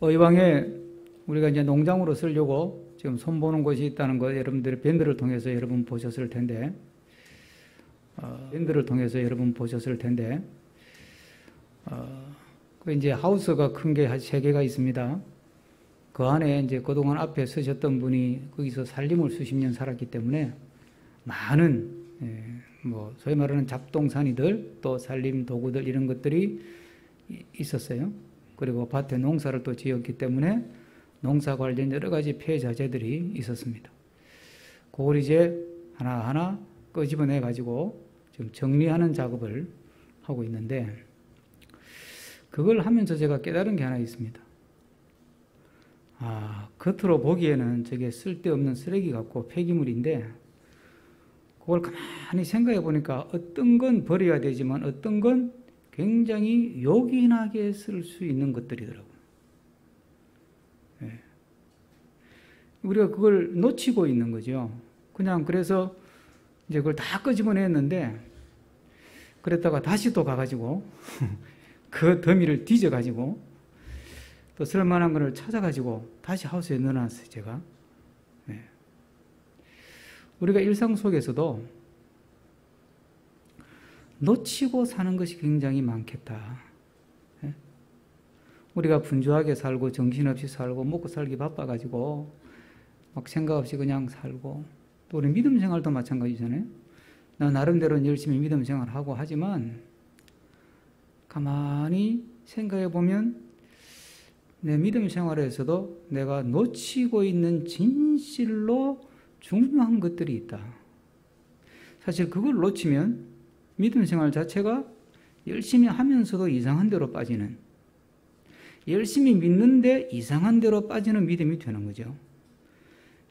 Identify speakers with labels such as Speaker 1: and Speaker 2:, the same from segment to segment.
Speaker 1: 의왕에 우리가 이제 농장으로 쓰려고 지금 손보는 곳이 있다는 거 여러분들이 밴드를 통해서 여러분 보셨을 텐데, 그 이제 하우스가 큰 게 한 3개가 있습니다. 그 안에 이제 그동안 앞에 서셨던 분이 거기서 살림을 수십 년 살았기 때문에 많은, 뭐, 소위 말하는 잡동사니들, 또 살림 도구들 이런 것들이 있었어요. 그리고 밭에 농사를 또 지었기 때문에 농사 관련 여러 가지 폐자재들이 있었습니다. 그걸 이제 하나하나 끄집어내 가지고 지금 정리하는 작업을 하고 있는데, 그걸 하면서 제가 깨달은 게 하나 있습니다. 겉으로 보기에는 저게 쓸데없는 쓰레기 같고 폐기물인데, 그걸 가만히 생각해 보니까 어떤 건 버려야 되지만 어떤 건 굉장히 요긴하게 쓸 수 있는 것들이더라고요. 우리가 그걸 놓치고 있는 거죠. 그냥 그래서 이제 그걸 다 끄집어냈는데, 그랬다가 다시 또 가가지고 그 더미를 뒤져가지고 또 쓸만한 거를 찾아가지고 다시 하우스에 넣어놨어요, 제가. 우리가 일상 속에서도 놓치고 사는 것이 굉장히 많겠다. 우리가 분주하게 살고 정신없이 살고 먹고 살기 바빠가지고 막 생각 없이 그냥 살고, 또 우리 믿음 생활도 마찬가지잖아요. 나 나름대로는 열심히 믿음 생활하고 하지만 가만히 생각해 보면 내 믿음 생활에서도 내가 놓치고 있는 진실로 중요한 것들이 있다. 사실 그걸 놓치면 믿음 생활 자체가 열심히 하면서도 이상한 데로 빠지는, 열심히 믿는데 이상한 데로 빠지는 믿음이 되는 거죠.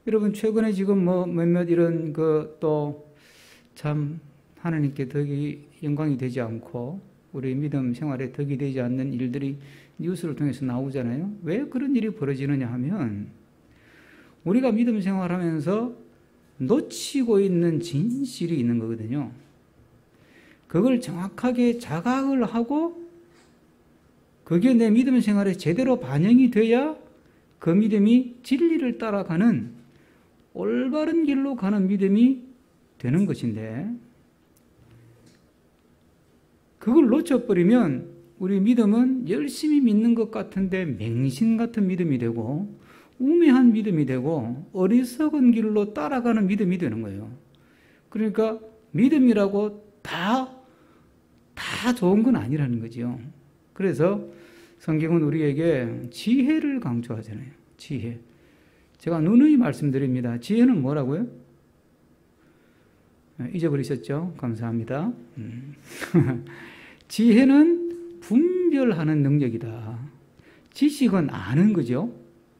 Speaker 1: 여러분, 최근에 지금 뭐 몇몇 이런 또 참 하나님께 덕이 영광이 되지 않고 우리 믿음 생활에 덕이 되지 않는 일들이 뉴스를 통해서 나오잖아요. 왜 그런 일이 벌어지느냐 하면 우리가 믿음 생활하면서 놓치고 있는 진실이 있는 거거든요. 그걸 정확하게 자각을 하고 그게 내 믿음 생활에 제대로 반영이 돼야 그 믿음이 진리를 따라가는 올바른 길로 가는 믿음이 되는 것인데, 그걸 놓쳐버리면 우리 믿음은 열심히 믿는 것 같은데 맹신 같은 믿음이 되고 우매한 믿음이 되고 어리석은 길로 따라가는 믿음이 되는 거예요. 그러니까 믿음이라고 다 좋은 건 아니라는 거죠. 그래서 성경은 우리에게 지혜를 강조하잖아요. 지혜. 제가 누누이 말씀드립니다. 지혜는 뭐라고요? 잊어버리셨죠? 감사합니다. 지혜는 분별하는 능력이다. 지식은 아는 거죠.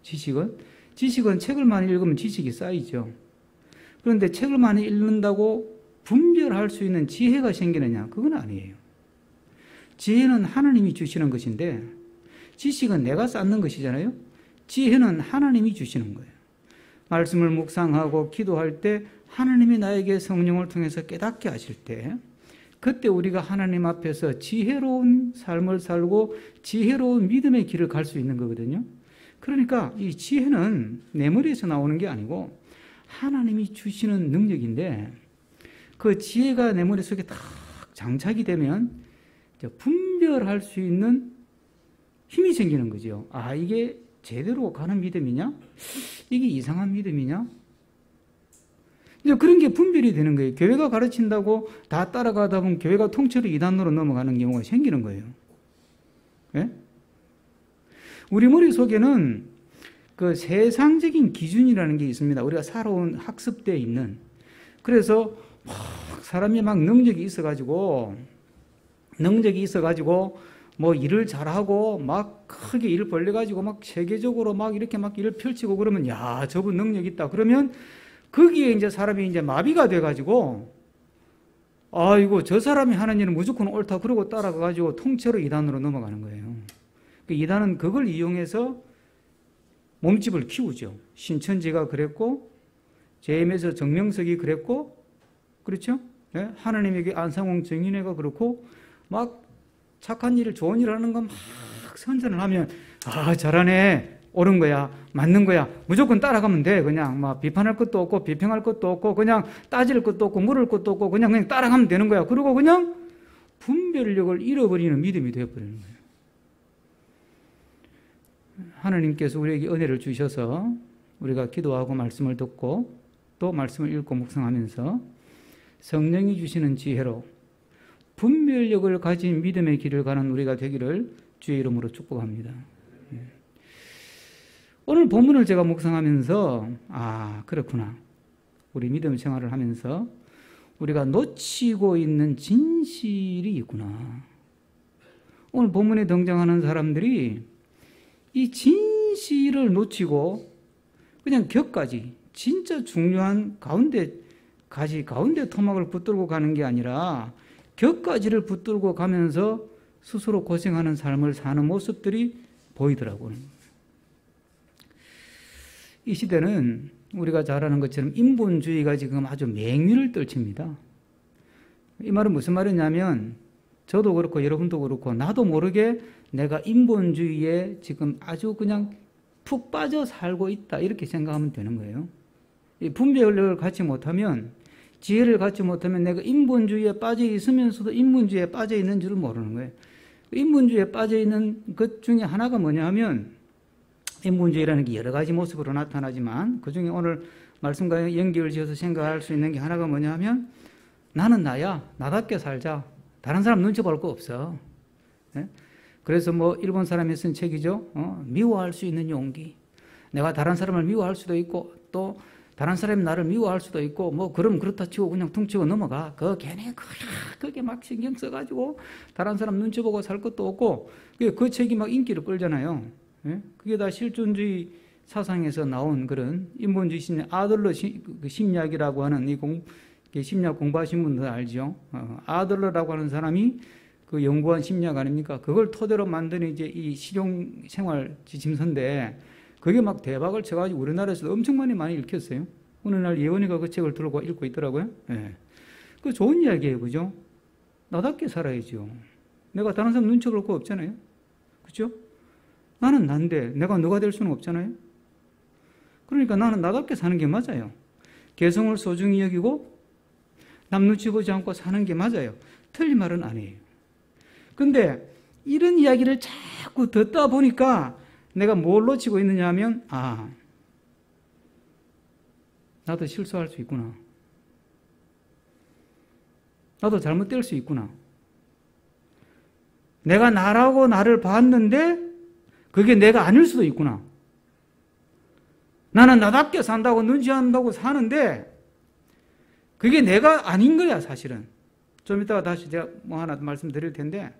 Speaker 1: 지식은 책을 많이 읽으면 지식이 쌓이죠. 그런데 책을 많이 읽는다고 분별할 수 있는 지혜가 생기느냐? 그건 아니에요. 지혜는 하나님이 주시는 것인데 지식은 내가 쌓는 것이잖아요. 지혜는 하나님이 주시는 거예요. 말씀을 묵상하고 기도할 때 하나님이 나에게 성령을 통해서 깨닫게 하실 때, 그때 우리가 하나님 앞에서 지혜로운 삶을 살고 지혜로운 믿음의 길을 갈 수 있는 거거든요. 그러니까 이 지혜는 내 머리에서 나오는 게 아니고 하나님이 주시는 능력인데, 그 지혜가 내 머릿속에 딱 장착이 되면 분별할 수 있는 힘이 생기는 거죠. 이게 제대로 가는 믿음이냐? 이게 이상한 믿음이냐? 이제 그런 게 분별이 되는 거예요. 교회가 가르친다고 다 따라가다 보면 교회가 통째로 이단으로 넘어가는 경우가 생기는 거예요. 네? 우리 머릿속에는 그 세상적인 기준이라는 게 있습니다. 우리가 살아온 학습대에 있는. 그래서 사람이 막 능력이 있어가지고 뭐 일을 잘하고 막 크게 일을 벌려가지고 막 세계적으로 막 이렇게 막 일을 펼치고 그러면, 야, 저분 능력 있다. 그러면 거기에 이제 사람이 이제 마비가 돼가지고, 아이고, 저 사람이 하는 일은 무조건 옳다. 그러고 따라가가지고 통째로 이단으로 넘어가는 거예요. 이단은 그걸 이용해서 몸집을 키우죠. 신천지가 그랬고, 제임에서 정명석이 그랬고, 그렇죠? 네? 하나님에게 안상홍 정인회가 그렇고, 막 착한 일, 좋은 일 하는 거 막 선전을 하면, 아, 잘하네. 옳은 거야. 맞는 거야. 무조건 따라가면 돼. 그냥 막 비판할 것도 없고 비평할 것도 없고 그냥 따질 것도 없고 물을 것도 없고 그냥 따라가면 되는 거야. 그리고 그냥 분별력을 잃어버리는 믿음이 되어버리는 거예요. 하나님께서 우리에게 은혜를 주셔서 우리가 기도하고 말씀을 듣고 또 말씀을 읽고 묵상하면서 성령이 주시는 지혜로 분별력을 가진 믿음의 길을 가는 우리가 되기를 주의 이름으로 축복합니다. 오늘 본문을 제가 묵상하면서 아, 그렇구나. 우리 믿음 생활을 하면서 우리가 놓치고 있는 진실이 있구나. 오늘 본문에 등장하는 사람들이 이 진실을 놓치고 그냥 격까지 진짜 중요한 가운데 토막을 붙들고 가는 게 아니라 격까지를 붙들고 가면서 스스로 고생하는 삶을 사는 모습들이 보이더라고요. 이 시대는 우리가 잘 아는 것처럼 인본주의가 지금 아주 맹위를 떨칩니다. 이 말은 무슨 말이냐면 저도 그렇고 여러분도 그렇고 나도 모르게 내가 인본주의에 지금 아주 그냥 푹 빠져 살고 있다 이렇게 생각하면 되는 거예요. 이 분별력을 갖지 못하면 지혜를 갖지 못하면 내가 인본주의에 빠져 있으면서도 인본주의에 빠져 있는 줄을 모르는 거예요. 인본주의에 빠져 있는 것 중에 하나가 뭐냐 하면 인본주의라는 게 여러 가지 모습으로 나타나지만 그중에 오늘 말씀과 연결을 지어서 생각할 수 있는 게 하나가 뭐냐 하면 나는 나야. 나답게 살자. 다른 사람 눈치 볼 거 없어. 네? 그래서 뭐 일본 사람이 쓴 책이죠. 미워할 수 있는 용기. 내가 다른 사람을 미워할 수도 있고 또 다른 사람이 나를 미워할 수도 있고 뭐 그럼 그렇다 치고 그냥 퉁치고 넘어가. 괜히 그게 막 신경 써가지고 다른 사람 눈치 보고 살 것도 없고 그 책이 막 인기를 끌잖아요. 예? 그게 다 실존주의 사상에서 나온 그런 인본주의 심리학, 아들러 심리학이라고 하는 이 심리학 공부하신 분들 알죠? 아들러라고 하는 사람이 그 연구한 심리학 아닙니까? 그걸 토대로 만든 이제 이 실용 생활 지침서인데 그게 막 대박을 쳐가지고 우리나라에서도 엄청 많이 읽혔어요. 어느 날 예원이가 그 책을 들고 읽고 있더라고요. 예. 그 좋은 이야기예요, 그죠? 나답게 살아야죠. 내가 다른 사람 눈치 볼 거 없잖아요. 그죠? 나는 난데 내가 너가 될 수는 없잖아요. 그러니까 나는 나답게 사는 게 맞아요. 개성을 소중히 여기고 남 눈치 보지 않고 사는 게 맞아요. 틀린 말은 아니에요. 근데 이런 이야기를 자꾸 듣다 보니까 내가 뭘 놓치고 있느냐 하면 나도 실수할 수 있구나. 나도 잘못될 수 있구나. 내가 나라고 나를 봤는데 그게 내가 아닐 수도 있구나. 나는 나답게 산다고 눈치 안다고 사는데 그게 내가 아닌 거야 사실은. 좀 이따가 다시 제가 뭐 하나 말씀드릴 텐데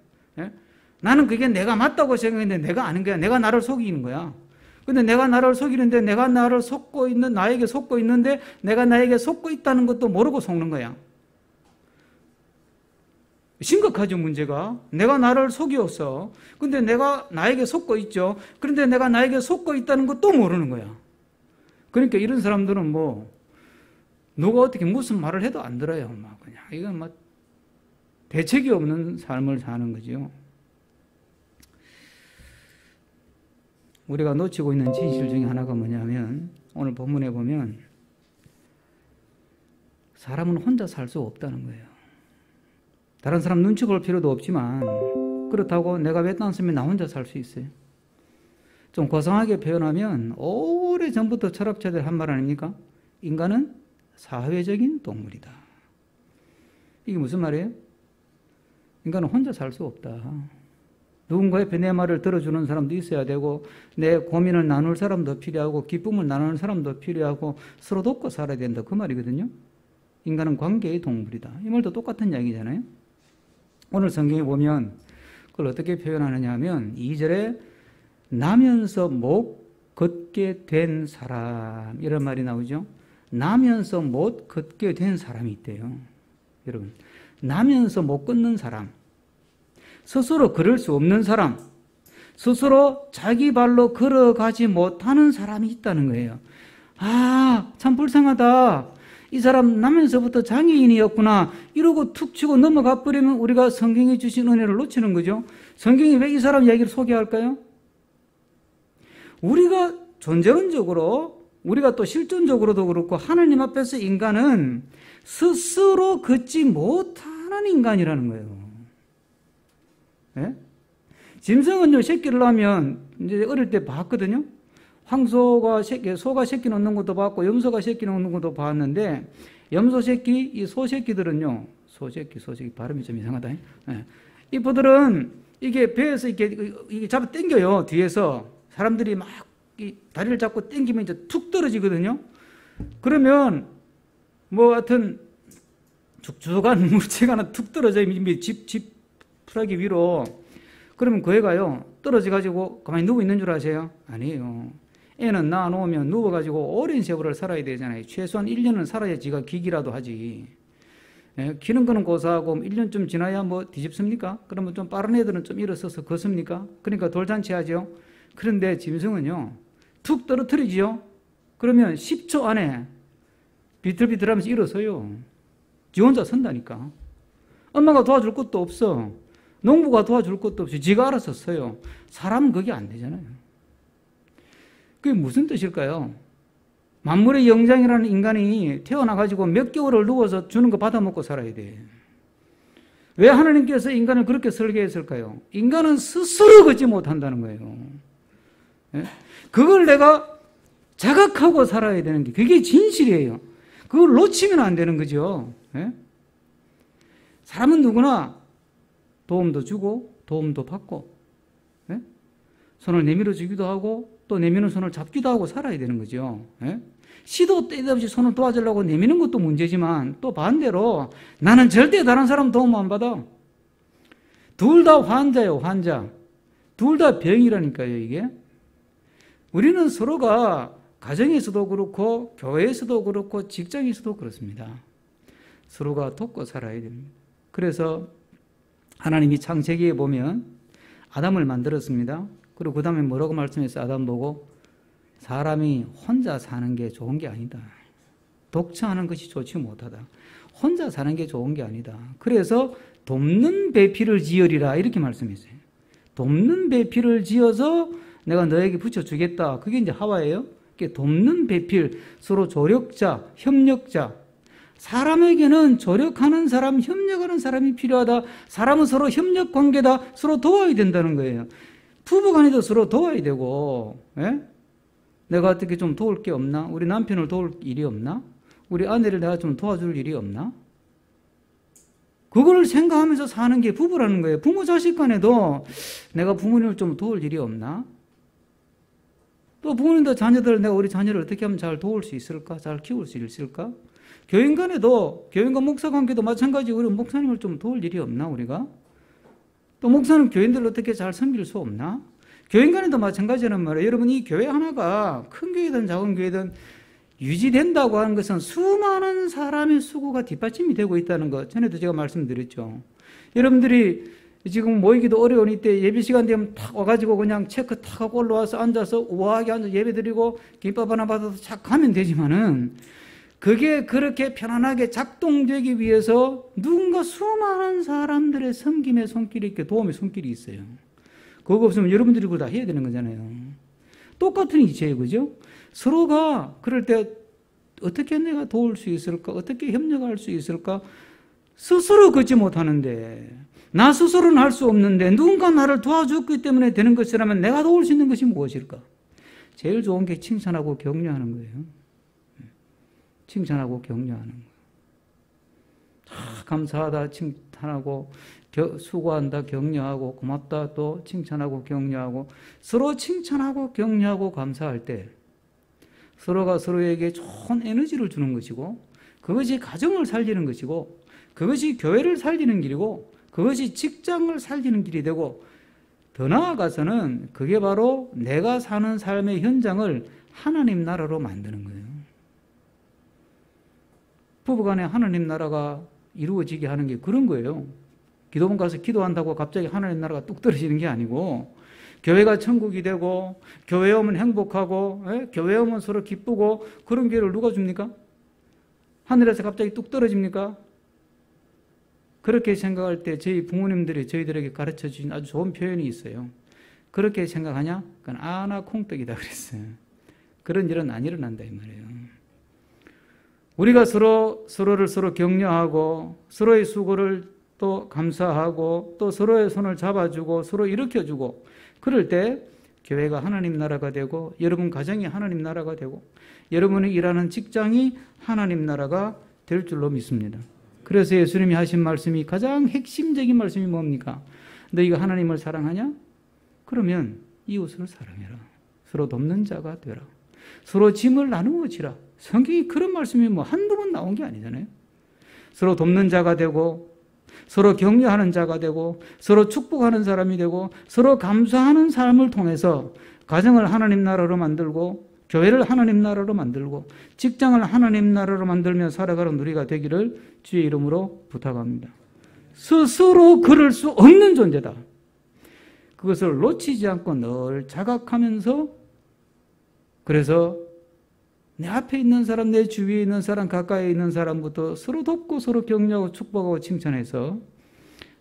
Speaker 1: 나는 그게 내가 맞다고 생각했는데 내가 아닌 거야. 내가 나를 속이는 거야. 근데 내가 나를 속이는데 내가 나를 속고 있는 나에게 속고 있는데 내가 나에게 속고 있다는 것도 모르고 속는 거야. 심각하죠, 문제가. 내가 나를 속였어. 근데 내가 나에게 속고 있죠. 그런데 내가 나에게 속고 있다는 것도 모르는 거야. 그러니까 이런 사람들은 누가 어떻게 무슨 말을 해도 안 들어요. 그냥. 이건 대책이 없는 삶을 사는 거죠. 우리가 놓치고 있는 진실 중에 하나가 뭐냐면, 오늘 본문에 보면, 사람은 혼자 살 수 없다는 거예요. 다른 사람 눈치 볼 필요도 없지만 그렇다고 내가 외딴 섬에 나 혼자 살 수 있어요. 좀 고상하게 표현하면 오래전부터 철학자들 한 말 아닙니까? 인간은 사회적인 동물이다. 이게 무슨 말이에요? 인간은 혼자 살 수 없다. 누군가 옆에 내 말을 들어주는 사람도 있어야 되고 내 고민을 나눌 사람도 필요하고 기쁨을 나누는 사람도 필요하고 서로 돕고 살아야 된다. 그 말이거든요. 인간은 관계의 동물이다. 이 말도 똑같은 이야기잖아요. 오늘 성경에 보면 그걸 어떻게 표현하느냐 하면 2절에 나면서 못 걷게 된 사람 이런 말이 나오죠. 나면서 못 걷게 된 사람이 있대요. 여러분, 나면서 못 걷는 사람, 스스로 걸을 수 없는 사람, 스스로 자기 발로 걸어가지 못하는 사람이 있다는 거예요. 참 불쌍하다. 이 사람 나면서부터 장애인이었구나. 이러고 툭 치고 넘어가 버리면 우리가 성경이 주신 은혜를 놓치는 거죠. 성경이 왜 이 사람 얘기를 소개할까요? 우리가 존재론적으로, 우리가 또 실존적으로도 그렇고 하나님 앞에서 인간은 스스로 걷지 못하는 인간이라는 거예요. 예? 짐승은요, 새끼를 낳으면 이제 어릴 때 봤거든요. 황소가 소가 새끼 놓는 것도 봤고 염소가 새끼 놓는 것도 봤는데, 염소 새끼, 이 소 새끼들은요, 소 새끼 발음이 좀 이상하다. 예. 이 부들은 이게 배에서 이게 잡아 당겨요. 뒤에서 사람들이 막 이 다리를 잡고 당기면 이제 툭 떨어지거든요. 그러면 뭐 하여튼 축축한 물체가 하나 툭 떨어져요. 집 풀하기 위로. 그러면 그 애가요, 떨어져 가지고 가만히 누워 있는 줄 아세요? 아니에요. 애는 낳아놓으면 누워가지고 오랜 세월을 살아야 되잖아요. 최소한 1년은 살아야 지가 기기라도 하지. 예, 기는 거는 고사하고 1년쯤 지나야 뭐 뒤집습니까? 그러면 좀 빠른 애들은 좀 일어서서 걷습니까? 그러니까 돌잔치 하죠. 그런데 짐승은요, 툭 떨어뜨리지요. 그러면 10초 안에 비틀비틀하면서 일어서요. 지 혼자 선다니까. 엄마가 도와줄 것도 없어. 농부가 도와줄 것도 없이 지가 알아서 서요. 사람은 그게 안 되잖아요. 그게 무슨 뜻일까요? 만물의 영장이라는 인간이 태어나가지고 몇 개월을 누워서 주는 거 받아먹고 살아야 돼. 왜 하나님께서 인간을 그렇게 설계했을까요? 인간은 스스로 걷지 못한다는 거예요. 예? 그걸 내가 자각하고 살아야 되는 게 그게 진실이에요. 그걸 놓치면 안 되는 거죠. 예? 사람은 누구나 도움도 주고 도움도 받고, 예? 손을 내밀어 주기도 하고 또 내미는 손을 잡기도 하고 살아야 되는 거죠. 예? 시도 때도 없이 손을 도와주려고 내미는 것도 문제지만 또 반대로 나는 절대 다른 사람 도움 안 받아. 둘 다 환자예요, 환자. 둘 다 병이라니까요, 이게. 우리는 서로가 가정에서도 그렇고 교회에서도 그렇고 직장에서도 그렇습니다. 서로가 돕고 살아야 됩니다. 그래서 하나님이 창세기에 보면 아담을 만들었습니다. 그리고 그 다음에 뭐라고 말씀했어요? 아담 보고 사람이 혼자 사는 게 좋은 게 아니다. 독처하는 것이 좋지 못하다. 혼자 사는 게 좋은 게 아니다. 그래서 돕는 배필을 지으리라 이렇게 말씀했어요. 돕는 배필을 지어서 내가 너에게 붙여주겠다. 그게 이제 하와예요. 돕는 배필, 서로 조력자, 협력자. 사람에게는 조력하는 사람, 협력하는 사람이 필요하다. 사람은 서로 협력 관계다. 서로 도와야 된다는 거예요. 부부간에도 서로 도와야 되고, 예? 내가 어떻게 좀 도울 게 없나? 우리 남편을 도울 일이 없나? 우리 아내를 내가 좀 도와줄 일이 없나? 그걸 생각하면서 사는 게 부부라는 거예요. 부모 자식 간에도 내가 부모님을 좀 도울 일이 없나? 또 부모님도 자녀들, 내가 우리 자녀를 어떻게 하면 잘 도울 수 있을까? 잘 키울 수 있을까? 교인 간에도, 교인과 목사 관계도 마찬가지. 우리 목사님을 좀 도울 일이 없나, 우리가? 또 목사는 교인들을 어떻게 잘 섬길 수 없나? 교인 간에도 마찬가지란 말이에요. 여러분, 이 교회 하나가 큰 교회든 작은 교회든 유지된다고 하는 것은 수많은 사람의 수고가 뒷받침이 되고 있다는 것. 전에도 제가 말씀드렸죠. 여러분들이 지금 모이기도 어려운 이때 예배 시간 되면 탁 와가지고 그냥 체크 탁 하고 올라와서 앉아서 우아하게 앉아서 예배 드리고 김밥 하나 받아서 착 가면 되지만은 그게 그렇게 편안하게 작동되기 위해서 누군가 수많은 사람들의 섬김의 손길이 있게 도움의 손길이 있어요. 그거 없으면 여러분들이 그걸 다 해야 되는 거잖아요. 똑같은 이치예요. 그죠? 서로가 그럴 때 어떻게 내가 도울 수 있을까? 어떻게 협력할 수 있을까? 스스로 걷지 못하는데 나 스스로는 할 수 없는데 누군가 나를 도와줬기 때문에 되는 것이라면 내가 도울 수 있는 것이 무엇일까? 제일 좋은 게 칭찬하고 격려하는 거예요. 칭찬하고 격려하는 거예요. 감사하다 칭찬하고 수고한다 격려하고 고맙다 또 칭찬하고 격려하고 서로 칭찬하고 격려하고 감사할 때 서로가 서로에게 좋은 에너지를 주는 것이고 그것이 가정을 살리는 것이고 그것이 교회를 살리는 길이고 그것이 직장을 살리는 길이 되고 더 나아가서는 그게 바로 내가 사는 삶의 현장을 하나님 나라로 만드는 거예요. 부부간에 하나님 나라가 이루어지게 하는 게 그런 거예요. 기도원 가서 기도한다고 갑자기 하나님 나라가 뚝 떨어지는 게 아니고 교회가 천국이 되고 교회 오면 행복하고 교회 오면 서로 기쁘고 그런 기회를 누가 줍니까? 하늘에서 갑자기 뚝 떨어집니까? 그렇게 생각할 때 저희 부모님들이 저희들에게 가르쳐 주신 아주 좋은 표현이 있어요. 그렇게 생각하냐? 그건 아나 콩떡이다 그랬어요. 그런 일은 안 일어난다 이 말이에요. 우리가 서로를 격려하고 서로의 수고를 또 감사하고 또 서로의 손을 잡아주고 서로 일으켜주고 그럴 때 교회가 하나님 나라가 되고 여러분 가정이 하나님 나라가 되고 여러분이 일하는 직장이 하나님 나라가 될 줄로 믿습니다. 그래서 예수님이 하신 말씀이 가장 핵심적인 말씀이 뭡니까? 너희가 하나님을 사랑하냐? 그러면 이웃을 사랑해라. 서로 돕는 자가 되라. 서로 짐을 나누어 지라. 성경이 그런 말씀이 뭐 한두 번 나온 게 아니잖아요. 서로 돕는 자가 되고 서로 격려하는 자가 되고 서로 축복하는 사람이 되고 서로 감사하는 삶을 통해서 가정을 하나님 나라로 만들고 교회를 하나님 나라로 만들고 직장을 하나님 나라로 만들며 살아가는 우리가 되기를 주의 이름으로 부탁합니다. 스스로 그럴 수 없는 존재다. 그것을 놓치지 않고 늘 자각하면서 그래서 내 앞에 있는 사람, 내 주위에 있는 사람, 가까이 있는 사람부터 서로 돕고 서로 격려하고 축복하고 칭찬해서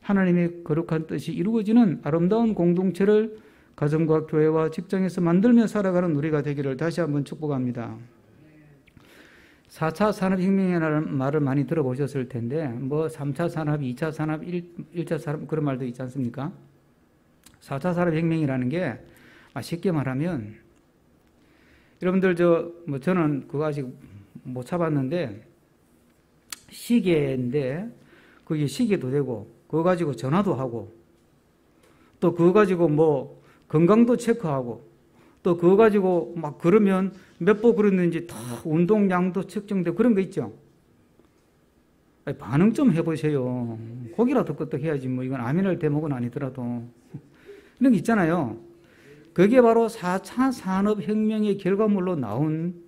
Speaker 1: 하나님의 거룩한 뜻이 이루어지는 아름다운 공동체를 가정과 교회와 직장에서 만들며 살아가는 우리가 되기를 다시 한번 축복합니다. 4차 산업혁명이라는 말을 많이 들어보셨을 텐데 뭐 3차 산업, 2차 산업, 1차 산업 그런 말도 있지 않습니까? 4차 산업혁명이라는 게 쉽게 말하면 여러분들 저는 그거 아직 못 잡았는데 시계인데 그게 시계도 되고 그거 가지고 전화도 하고 또 그거 가지고 뭐 건강도 체크하고 또 그거 가지고 막 걸으면 몇 보 걸었는지 다 운동량도 측정되고 그런 거 있죠. 반응 좀 해보세요. 고기라도 끄떡 해야지 뭐 이건 아미날 대목은 아니더라도 이런 게 있잖아요. 그게 바로 4차 산업혁명의 결과물로 나온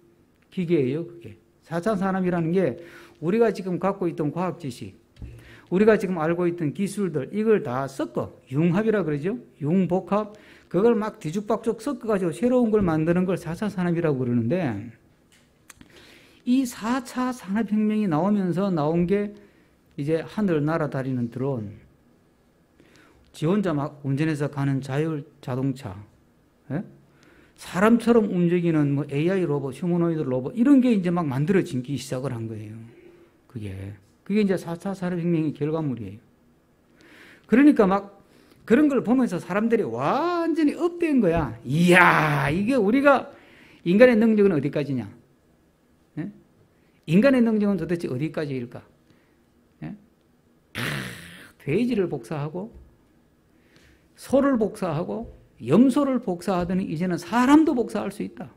Speaker 1: 기계예요. 그게 4차 산업이라는 게 우리가 지금 갖고 있던 과학 지식 우리가 지금 알고 있던 기술들 이걸 다 섞어 융합이라 그러죠. 융복합 그걸 막 뒤죽박죽 섞어가지고 새로운 걸 만드는 걸 4차 산업이라고 그러는데 이 4차 산업혁명이 나오면서 나온 게 이제 하늘 날아다니는 드론 지 혼자 막 운전해서 가는 자율 자동차 예? 사람처럼 움직이는 뭐 AI 로봇, 휴머노이드 로봇 이런 게 이제 막 만들어지기 시작을 한 거예요. 그게 이제 4차 산업혁명의 결과물이에요. 그러니까 막 그런 걸 보면서 사람들이 완전히 업된 거야. 이야, 이게 우리가 인간의 능력은 어디까지냐? 예? 인간의 능력은 도대체 어디까지일까? 예? 돼지를 복사하고 소를 복사하고 염소를 복사하더니 이제는 사람도 복사할 수 있다.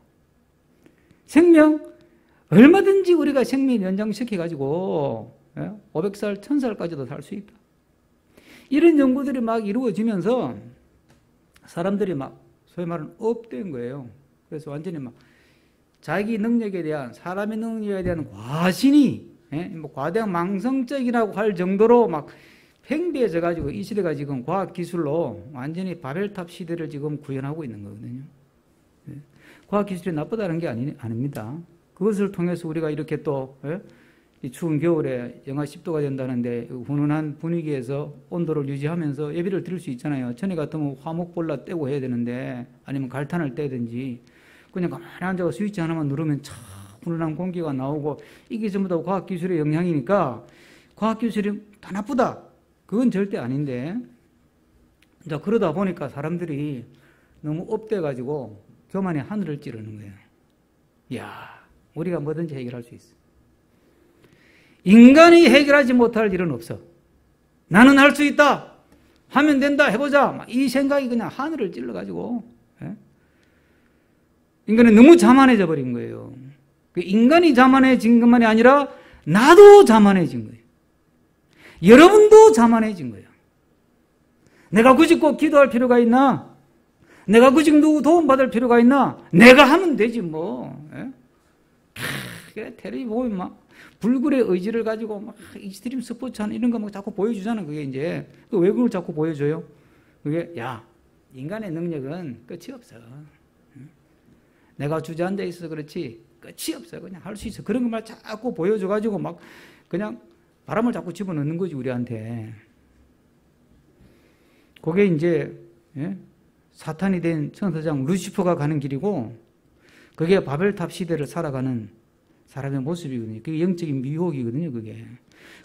Speaker 1: 생명 얼마든지 우리가 생명 연장시켜가지고 500살, 1000살까지도 살 수 있다. 이런 연구들이 막 이루어지면서 사람들이 막 소위 말하는 업된 거예요. 그래서 완전히 막 자기 능력에 대한 사람의 능력에 대한 과신이 뭐 과대한 망성적이라고 할 정도로 막 팽배해져 가지고 이 시대가 지금 과학 기술로 완전히 바벨탑 시대를 지금 구현하고 있는 거거든요. 과학 기술이 나쁘다는 게 아닙니다. 그것을 통해서 우리가 이렇게 또 이 추운 겨울에 영하 10도가 된다는데 훈훈한 분위기에서 온도를 유지하면서 예배를 드릴 수 있잖아요. 전에 같으면 화목볼라 떼고 해야 되는데 아니면 갈탄을 떼든지 그냥 가만히 앉아서 스위치 하나만 누르면 참 훈훈한 공기가 나오고 이게 전부 다 과학기술의 영향이니까 과학기술이 다 나쁘다. 그건 절대 아닌데 이제 그러다 보니까 사람들이 너무 업돼가지고 교만이 하늘을 찌르는 거예요. 이야, 우리가 뭐든지 해결할 수 있어. 인간이 해결하지 못할 일은 없어. 나는 할 수 있다. 하면 된다. 해보자. 이 생각이 그냥 하늘을 찔러가지고 인간이 너무 자만해져 버린 거예요. 인간이 자만해진 것만이 아니라 나도 자만해진 거예요. 여러분도 자만해진 거예요. 내가 굳이 꼭 기도할 필요가 있나? 내가 굳이 누구 도움받을 필요가 있나? 내가 하면 되지 뭐. 그래, 텔레비 보면 막 불굴의 의지를 가지고 막 익스트림 스포츠 하는 이런 거 막 자꾸 보여주잖아. 그게 이제 왜 그걸 자꾸 보여줘요? 그게 야, 인간의 능력은 끝이 없어. 내가 주저앉아 있어 그렇지 끝이 없어. 그냥 할 수 있어. 그런 것만 자꾸 보여줘가지고 막 그냥 바람을 자꾸 집어넣는 거지 우리한테. 그게 이제 사탄이 된 천사장 루시퍼가 가는 길이고 그게 바벨탑 시대를 살아가는 사람의 모습이거든요. 그게 영적인 미혹이거든요. 그게.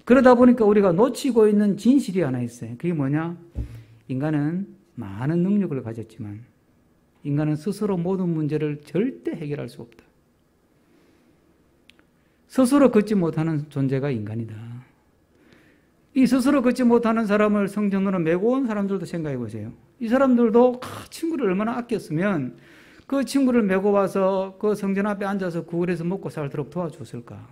Speaker 1: 그러다 보니까 우리가 놓치고 있는 진실이 하나 있어요. 그게 뭐냐? 인간은 많은 능력을 가졌지만 인간은 스스로 모든 문제를 절대 해결할 수 없다. 스스로 걷지 못하는 존재가 인간이다. 이 스스로 걷지 못하는 사람을 성전으로 메고 온 사람들도 생각해 보세요. 이 사람들도 친구를 얼마나 아꼈으면 그 친구를 메고 와서 그 성전 앞에 앉아서 구걸해서 먹고 살도록 도와줬을까?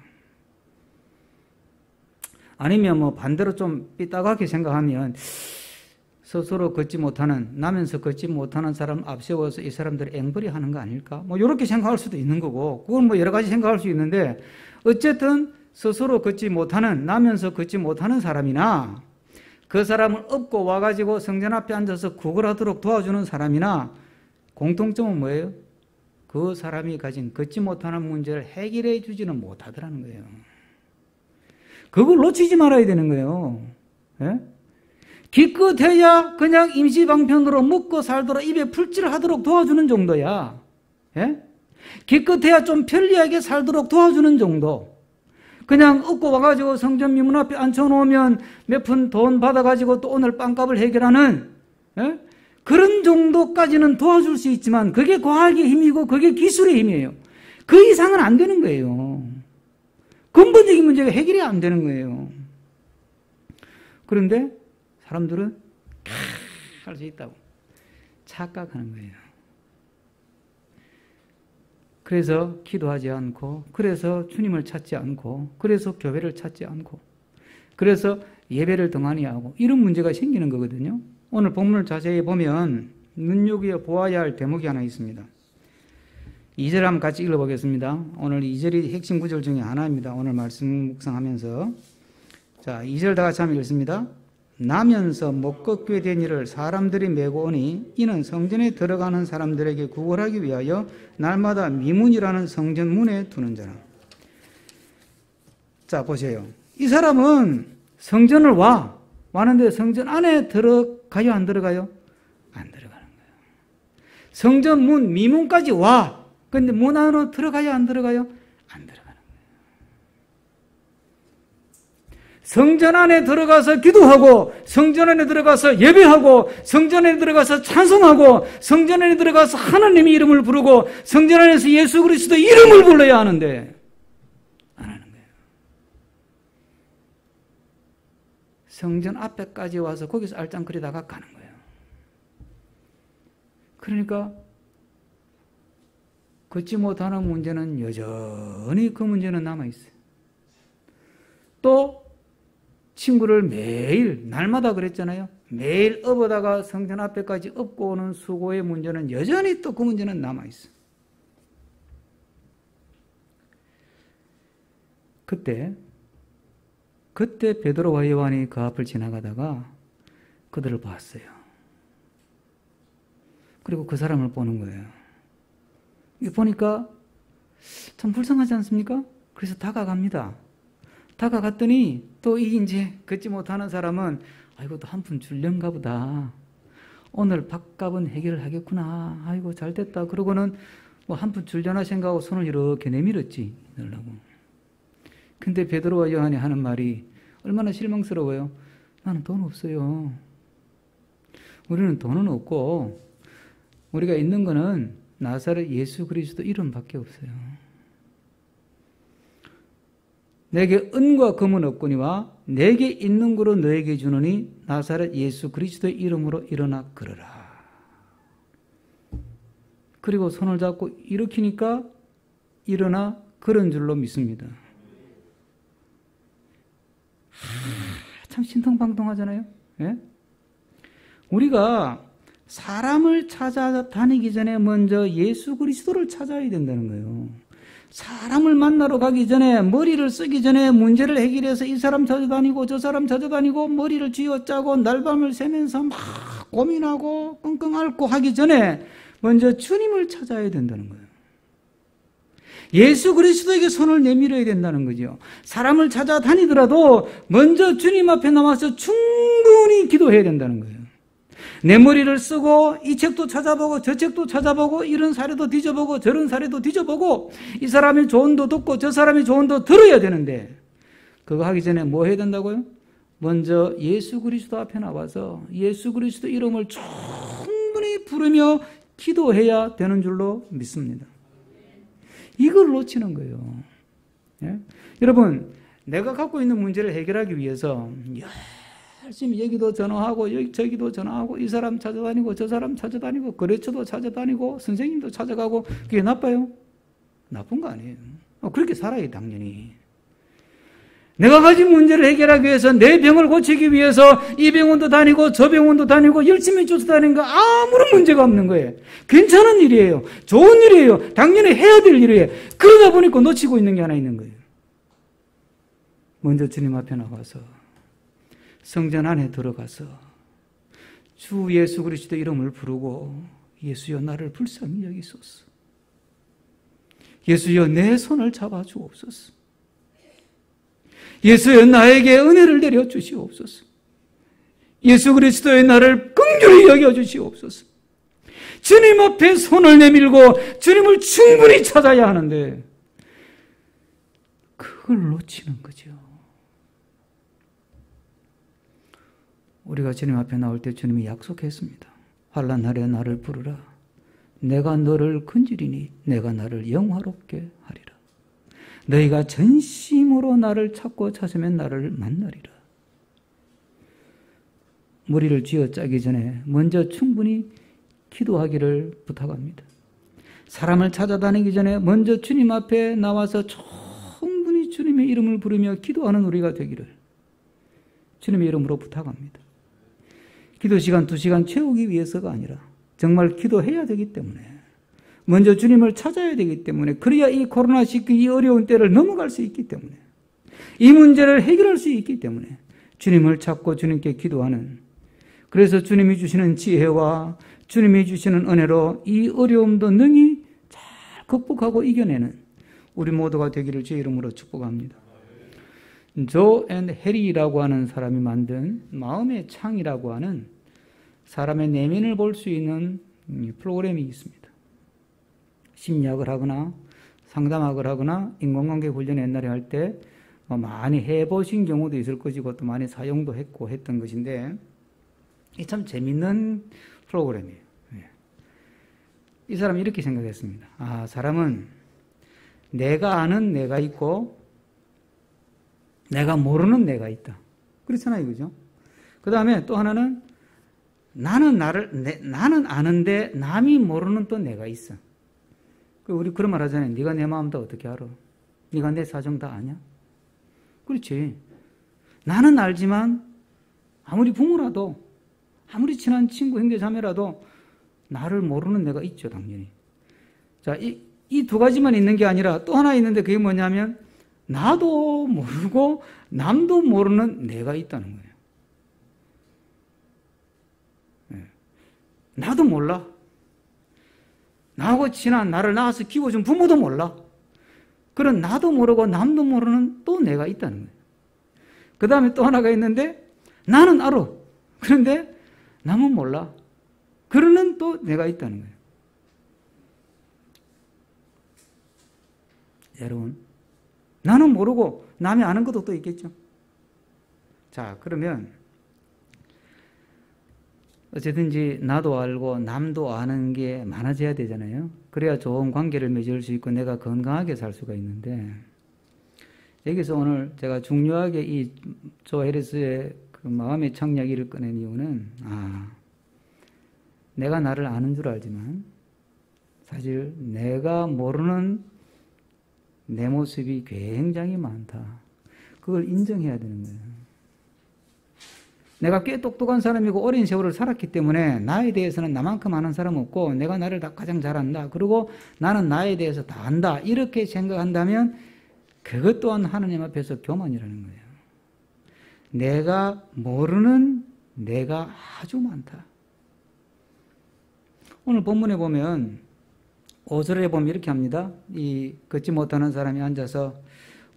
Speaker 1: 아니면 뭐 반대로 좀 삐딱하게 생각하면 스스로 걷지 못하는, 나면서 걷지 못하는 사람 앞세워서 이 사람들을 앵벌이 하는 거 아닐까? 뭐 이렇게 생각할 수도 있는 거고, 그건 뭐 여러 가지 생각할 수 있는데, 어쨌든 스스로 걷지 못하는, 나면서 걷지 못하는 사람이나 그 사람을 업고 와가지고 성전 앞에 앉아서 구걸하도록 도와주는 사람이나 공통점은 뭐예요? 그 사람이 가진 걷지 못하는 문제를 해결해 주지는 못하더라는 거예요. 그걸 놓치지 말아야 되는 거예요. 예? 기껏해야 그냥 임시방편으로 먹고 살도록 입에 풀칠을 하도록 도와주는 정도야. 예? 기껏해야 좀 편리하게 살도록 도와주는 정도. 그냥 업고 와가지고 성전 미문 앞에 앉혀놓으면 몇 푼 돈 받아가지고 또 오늘 빵값을 해결하는, 예? 그런 정도까지는 도와줄 수 있지만 그게 과학의 힘이고 그게 기술의 힘이에요. 그 이상은 안 되는 거예요. 근본적인 문제가 해결이 안 되는 거예요. 그런데 사람들은 할 수 있다고 착각하는 거예요. 그래서 기도하지 않고, 그래서 주님을 찾지 않고, 그래서 교회를 찾지 않고, 그래서 예배를 등한히 하고, 이런 문제가 생기는 거거든요. 오늘 본문을 자세히 보면 눈여겨 보아야 할 대목이 하나 있습니다. 2절 한번 같이 읽어보겠습니다. 오늘 2절이 핵심 구절 중에 하나입니다. 오늘 말씀 묵상하면서. 자, 2절 다 같이 한번 읽습니다. 나면서 못 걷게 된 이를 사람들이 메고 오니 이는 성전에 들어가는 사람들에게 구걸하기 위하여 날마다 미문이라는 성전 문에 두는 자라. 자, 보세요. 이 사람은 성전을 와는데 성전 안에 들어가요, 안 들어가요? 안 들어가는 거예요. 성전 문, 미문까지 와. 근데 문 안으로 들어가요, 안 들어가요? 안 들어가는 거예요. 성전 안에 들어가서 기도하고, 성전 안에 들어가서 예배하고, 성전 안에 들어가서 찬송하고, 성전 안에 들어가서 하나님의 이름을 부르고, 성전 안에서 예수 그리스도 이름을 불러야 하는데 안 하는 거예요. 성전 앞에까지 와서 거기서 알짱거리다가 가는 거예요. 그러니까 걷지 못하는 문제는 여전히 그 문제는 남아있어요. 또 친구를 매일, 날마다 그랬잖아요. 매일 업어다가 성전 앞에까지 업고 오는 수고의 문제는 여전히 또 그 문제는 남아있어요. 그때 베드로와 요한이 그 앞을 지나가다가 그들을 봤어요. 그리고 그 사람을 보는 거예요. 보니까 참 불쌍하지 않습니까? 그래서 다가갑니다. 다가갔더니 또 이 이제 걷지 못하는 사람은 아이고 또 한 푼 줄련가 보다. 오늘 밥값은 해결을 하겠구나. 아이고 잘 됐다. 그러고는 뭐 한 푼 줄려나 생각하고 손을 이렇게 내밀었지. 이러려고. 근데 베드로와 요한이 하는 말이 얼마나 실망스러워요. 나는 돈 없어요. 우리는 돈은 없고 우리가 있는 거는 나사렛 예수 그리스도 이름밖에 없어요. 내게 은과 금은 없거니와 내게 있는 거로 너에게 주노니 나사렛 예수 그리스도의 이름으로 일어나 걸어라. 그리고 손을 잡고 일으키니까 일어나 걸은 줄로 믿습니다. 참 신통방통하잖아요. 예? 우리가 사람을 찾아다니기 전에 먼저 예수 그리스도를 찾아야 된다는 거예요. 사람을 만나러 가기 전에, 머리를 쓰기 전에 문제를 해결해서 이 사람 찾아다니고 저 사람 찾아다니고 머리를 쥐어짜고 날밤을 새면서 막 고민하고 끙끙 앓고 하기 전에 먼저 주님을 찾아야 된다는 거예요. 예수 그리스도에게 손을 내밀어야 된다는 거죠. 사람을 찾아다니더라도 먼저 주님 앞에 나와서 충분히 기도해야 된다는 거예요. 내 머리를 쓰고 이 책도 찾아보고 저 책도 찾아보고 이런 사례도 뒤져보고 저런 사례도 뒤져보고 이 사람이 조언도 듣고 저 사람이 조언도 들어야 되는데 그거 하기 전에 뭐 해야 된다고요? 먼저 예수 그리스도 앞에 나와서 예수 그리스도 이름을 충분히 부르며 기도해야 되는 줄로 믿습니다. 이걸 놓치는 거예요. 예? 여러분, 내가 갖고 있는 문제를 해결하기 위해서 열심히 여기도 전화하고 저기도 전화하고 이 사람 찾아다니고 저 사람 찾아다니고 거래처도 찾아다니고 선생님도 찾아가고 그게 나빠요? 나쁜 거 아니에요. 그렇게 살아요, 당연히. 내가 가진 문제를 해결하기 위해서 내 병을 고치기 위해서 이 병원도 다니고 저 병원도 다니고 열심히 쫓아다니는 거 아무런 문제가 없는 거예요. 괜찮은 일이에요. 좋은 일이에요. 당연히 해야 될 일이에요. 그러다 보니까 놓치고 있는 게 하나 있는 거예요. 먼저 주님 앞에 나가서 성전 안에 들어가서 주 예수 그리스도 이름을 부르고 예수여 나를 불쌍히 여기소서. 예수여 내 손을 잡아주옵소서. 예수여 나에게 은혜를 내려 주시옵소서. 예수 그리스도의 나를 긍휼히 여겨 주시옵소서. 주님 앞에 손을 내밀고 주님을 충분히 찾아야 하는데 그걸 놓치는 거죠. 우리가 주님 앞에 나올 때 주님이 약속했습니다. 환난 날에 나를 부르라. 내가 너를 건지리니 내가 나를 영화롭게 하리라. 너희가 전심으로 나를 찾고 찾으면 나를 만나리라. 머리를 쥐어짜기 전에 먼저 충분히 기도하기를 부탁합니다. 사람을 찾아다니기 전에 먼저 주님 앞에 나와서 충분히 주님의 이름을 부르며 기도하는 우리가 되기를 주님의 이름으로 부탁합니다. 기도 시간 2시간 채우기 위해서가 아니라 정말 기도해야 되기 때문에 먼저 주님을 찾아야 되기 때문에 그래야 이 코로나19 이 어려운 때를 넘어갈 수 있기 때문에 이 문제를 해결할 수 있기 때문에 주님을 찾고 주님께 기도하는 그래서 주님이 주시는 지혜와 주님이 주시는 은혜로 이 어려움도 능히 잘 극복하고 이겨내는 우리 모두가 되기를 주의 이름으로 축복합니다. 조 앤 해리라고 하는 사람이 만든 마음의 창이라고 하는 사람의 내면을 볼 수 있는 프로그램이 있습니다. 심리학을 하거나 상담학을 하거나 인간관계 훈련 옛날에 할 때 많이 해보신 경우도 있을 것이고 또 많이 사용도 했고 했던 것인데 이 참 재밌는 프로그램이에요. 이 사람이 이렇게 생각했습니다. 아, 사람은 내가 아는 내가 있고 내가 모르는 내가 있다. 그렇잖아요, 그죠? 그 다음에 또 하나는 나는 나는 아는데 남이 모르는 또 내가 있어. 우리 그런 말 하잖아요. 네가 내 마음 다 어떻게 알아? 네가 내 사정 다 아냐? 그렇지. 나는 알지만 아무리 부모라도 아무리 친한 친구, 형제, 자매라도 나를 모르는 내가 있죠, 당연히. 자, 이 두 가지만 있는 게 아니라 또 하나 있는데 그게 뭐냐면 나도 모르고 남도 모르는 내가 있다는 거예요. 네. 나도 몰라. 나하고 친한 나를 낳아서 키워준 부모도 몰라. 그런 나도 모르고 남도 모르는 또 내가 있다는 거예요. 그 다음에 또 하나가 있는데 나는 알아. 그런데 남은 몰라. 그러는 또 내가 있다는 거예요. 여러분, 나는 모르고 남이 아는 것도 또 있겠죠. 자, 그러면 어쨌든지 나도 알고 남도 아는 게 많아져야 되잖아요. 그래야 좋은 관계를 맺을 수 있고 내가 건강하게 살 수가 있는데 여기서 오늘 제가 중요하게 이 조 해리스의 그 마음의 창 이야기를 꺼낸 이유는 내가 나를 아는 줄 알지만 사실 내가 모르는 내 모습이 굉장히 많다. 그걸 인정해야 되는 거예요. 내가 꽤 똑똑한 사람이고 오랜 세월을 살았기 때문에 나에 대해서는 나만큼 아는 사람 없고 내가 나를 다 가장 잘 안다. 그리고 나는 나에 대해서 다 안다. 이렇게 생각한다면 그것 또한 하나님 앞에서 교만이라는 거예요. 내가 모르는 내가 아주 많다. 오늘 본문에 보면 5절에 보면 이렇게 합니다. 이 걷지 못하는 사람이 앉아서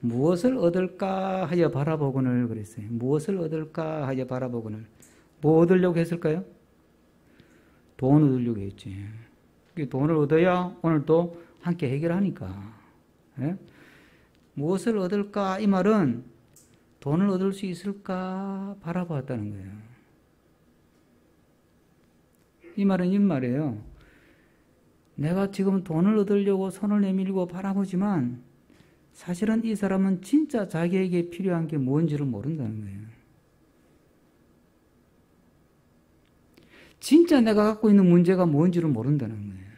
Speaker 1: 무엇을 얻을까 하여 바라보거늘 그랬어요. 무엇을 얻을까 하여 바라보거늘. 뭐 얻으려고 했을까요? 돈 얻으려고 했지. 돈을 얻어야 오늘 또 함께 해결하니까. 예? 무엇을 얻을까? 이 말은 돈을 얻을 수 있을까 바라보았다는 거예요. 이 말은 이 말이에요. 내가 지금 돈을 얻으려고 손을 내밀고 바라보지만 사실은 이 사람은 진짜 자기에게 필요한 게 뭔지를 모른다는 거예요. 진짜 내가 갖고 있는 문제가 뭔지를 모른다는 거예요.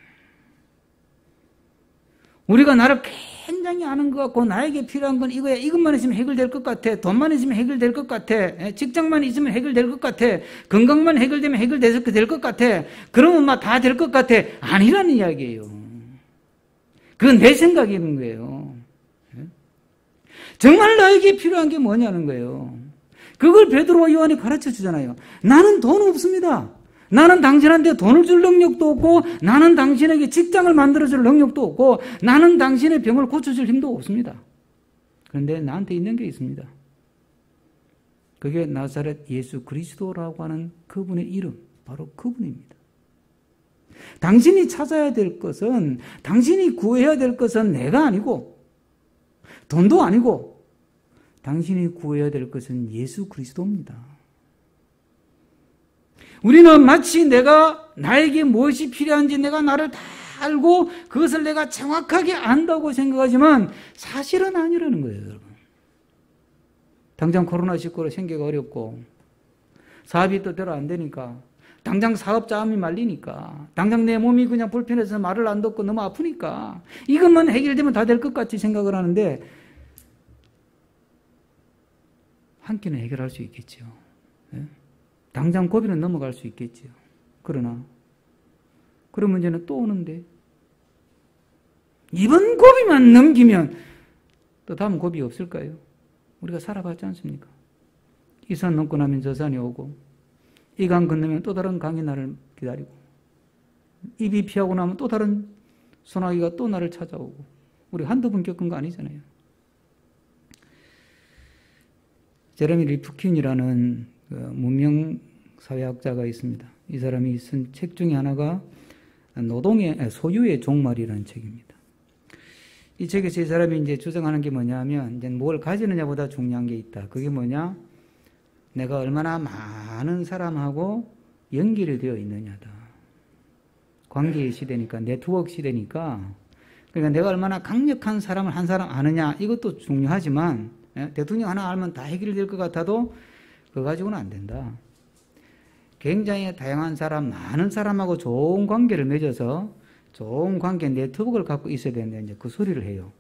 Speaker 1: 우리가 나를 굉장히 아는 것 같고 나에게 필요한 건 이거야. 이것만 있으면 해결될 것 같아. 돈만 있으면 해결될 것 같아. 직장만 있으면 해결될 것 같아. 건강만 해결되면 해결될 것 같아. 그러면 막 다 될 것 같아. 아니라는 이야기예요. 그건 내 생각이는 거예요. 정말 나에게 필요한 게 뭐냐는 거예요. 그걸 베드로와 요한이 가르쳐 주잖아요. 나는 돈 없습니다. 나는 당신한테 돈을 줄 능력도 없고 나는 당신에게 직장을 만들어줄 능력도 없고 나는 당신의 병을 고쳐줄 힘도 없습니다. 그런데 나한테 있는 게 있습니다. 그게 나사렛 예수 그리스도라고 하는 그분의 이름, 바로 그분입니다. 당신이 찾아야 될 것은, 당신이 구해야 될 것은 내가 아니고 돈도 아니고 당신이 구해야 될 것은 예수 그리스도입니다. 우리는 마치 나에게 무엇이 필요한지 내가 나를 다 알고 그것을 내가 정확하게 안다고 생각하지만 사실은 아니라는 거예요, 여러분. 당장 코로나19로 생계가 어렵고 사업이 뜻대로 안 되니까 당장 사업자암이 말리니까 당장 내 몸이 그냥 불편해서 말을 안 듣고 너무 아프니까 이것만 해결되면 다 될 것 같이 생각을 하는데 한 끼는 해결할 수 있겠죠. 네? 당장 고비는 넘어갈 수 있겠죠. 그러나 그런 문제는 또 오는데 이번 고비만 넘기면 또 다음 고비 없을까요? 우리가 살아봤지 않습니까? 이 산 넘고 나면 저 산이 오고 이 강 건너면 또 다른 강이 나를 기다리고 이 비 피하고 나면 또 다른 소나기가 또 나를 찾아오고 우리 한두 번 겪은 거 아니잖아요. 제레미 리프킨이라는 문명사회학자가 있습니다. 이 사람이 쓴 책 중에 하나가 소유의 종말이라는 책입니다. 이 책에서 이 사람이 이제 주장하는 게 뭐냐면, 이제 뭘 가지느냐보다 중요한 게 있다. 그게 뭐냐? 내가 얼마나 많은 사람하고 연결이 되어 있느냐다. 관계의 시대니까, 네트워크 시대니까, 그러니까 내가 얼마나 강력한 사람을 한 사람 아느냐, 이것도 중요하지만, 대통령 하나 알면 다 해결될 것 같아도 그거 가지고는 안 된다. 굉장히 다양한 사람, 많은 사람하고 좋은 관계를 맺어서 좋은 관계 네트워크를 갖고 있어야 되는데 이제 그 소리를 해요.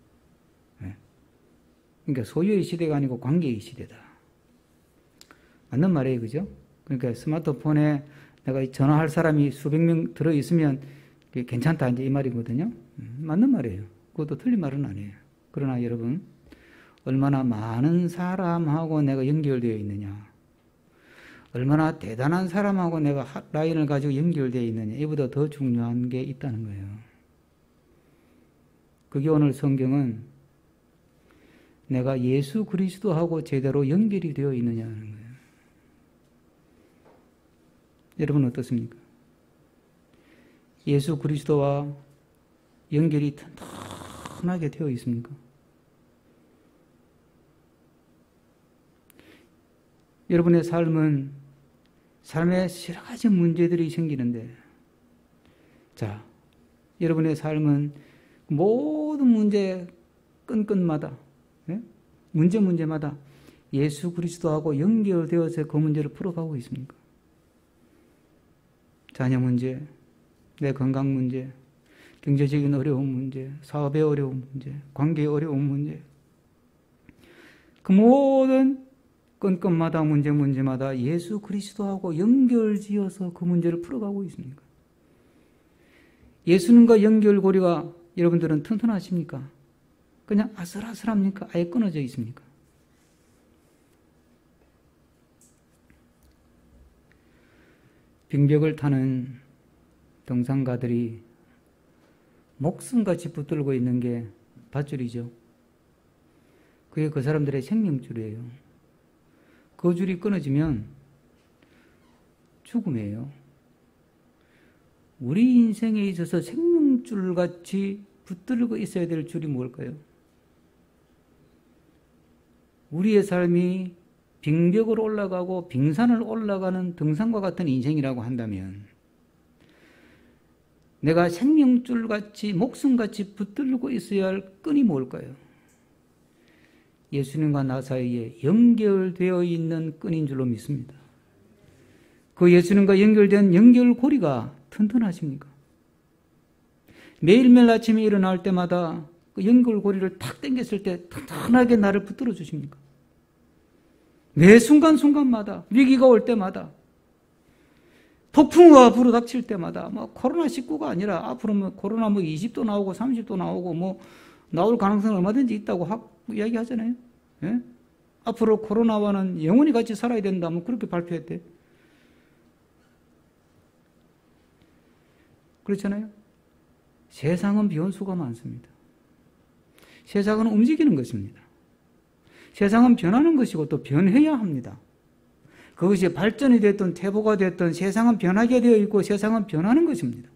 Speaker 1: 그러니까 소유의 시대가 아니고 관계의 시대다. 맞는 말이에요, 그죠? 그러니까 스마트폰에 내가 전화할 사람이 수백 명 들어 있으면 괜찮다 이제 이 말이거든요. 맞는 말이에요. 그것도 틀린 말은 아니에요. 그러나 여러분, 얼마나 많은 사람하고 내가 연결되어 있느냐, 얼마나 대단한 사람하고 내가 핫라인을 가지고 연결되어 있느냐, 이보다 더 중요한 게 있다는 거예요. 그게 오늘 성경은 내가 예수 그리스도하고 제대로 연결이 되어 있느냐는 거예요. 여러분 어떻습니까? 예수 그리스도와 연결이 튼튼하게 되어 있습니까? 여러분의 삶은 삶에 여러 가지 문제들이 생기는데, 자, 여러분의 삶은 모든 문제 끈끈마다, 문제마다 예수 그리스도하고 연결되어서 그 문제를 풀어가고 있습니까? 자녀 문제, 내 건강 문제, 경제적인 어려운 문제, 사업의 어려운 문제, 관계의 어려운 문제, 그 모든 건건마다 문제마다 예수 그리스도하고 연결지어서 그 문제를 풀어가고 있습니까? 예수님과 연결고리가 여러분들은 튼튼하십니까? 그냥 아슬아슬합니까? 아예 끊어져 있습니까? 빙벽을 타는 등산가들이 목숨같이 붙들고 있는 게 밧줄이죠. 그게 그 사람들의 생명줄이에요. 그 줄이 끊어지면 죽음이에요. 우리 인생에 있어서 생명줄같이 붙들고 있어야 될 줄이 뭘까요? 우리의 삶이 빙벽으로 올라가고 빙산을 올라가는 등산과 같은 인생이라고 한다면 내가 생명줄같이 목숨같이 붙들고 있어야 할 끈이 뭘까요? 예수님과 나 사이에 연결되어 있는 끈인 줄로 믿습니다. 그 예수님과 연결된 연결고리가 튼튼하십니까? 매일매일 아침에 일어날 때마다 그 연결고리를 탁 당겼을 때 튼튼하게 나를 붙들어 주십니까? 매 순간순간마다 위기가 올 때마다 폭풍우가 불어닥칠 때마다 코로나19가 아니라 앞으로 코로나 20도 나오고 30도 나오고 나올 가능성은 얼마든지 있다고 이야기하잖아요. 예? 앞으로 코로나와는 영원히 같이 살아야 된다. 그렇게 발표했대. 그렇잖아요. 세상은 변수가 많습니다. 세상은 움직이는 것입니다. 세상은 변하는 것이고 또 변해야 합니다. 그것이 발전이 됐든 퇴보가 됐든 세상은 변하게 되어 있고 세상은 변하는 것입니다.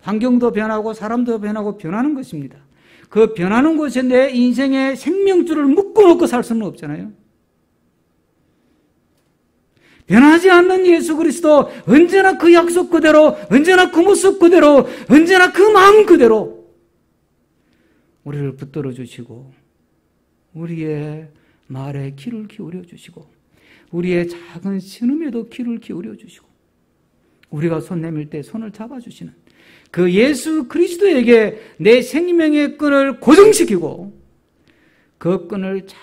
Speaker 1: 환경도 변하고 사람도 변하고 변하는 것입니다. 그 변하는 곳에 내 인생의 생명줄을 묶어놓고 살 수는 없잖아요. 변하지 않는 예수 그리스도, 언제나 그 약속 그대로, 언제나 그 모습 그대로, 언제나 그 마음 그대로 우리를 붙들어 주시고 우리의 말에 귀를 기울여 주시고 우리의 작은 신음에도 귀를 기울여 주시고 우리가 손 내밀 때 손을 잡아주시는 그 예수 그리스도에게 내 생명의 끈을 고정시키고 그 끈을 잘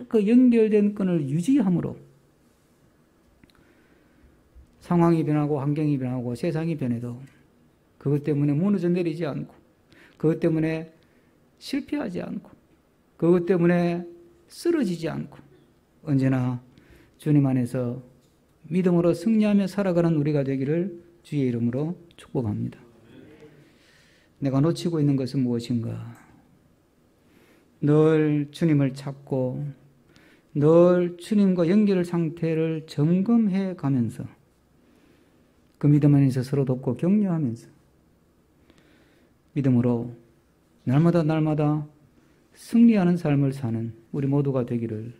Speaker 1: 그 연결된 끈을 유지함으로 상황이 변하고 환경이 변하고 세상이 변해도 그것 때문에 무너져 내리지 않고 그것 때문에 실패하지 않고 그것 때문에 쓰러지지 않고 언제나 주님 안에서 믿음으로 승리하며 살아가는 우리가 되기를 주의 이름으로 축복합니다. 내가 놓치고 있는 것은 무엇인가? 늘 주님을 찾고 늘 주님과 연결 상태를 점검해 가면서 그 믿음 안에서 서로 돕고 격려하면서 믿음으로 날마다 승리하는 삶을 사는 우리 모두가 되기를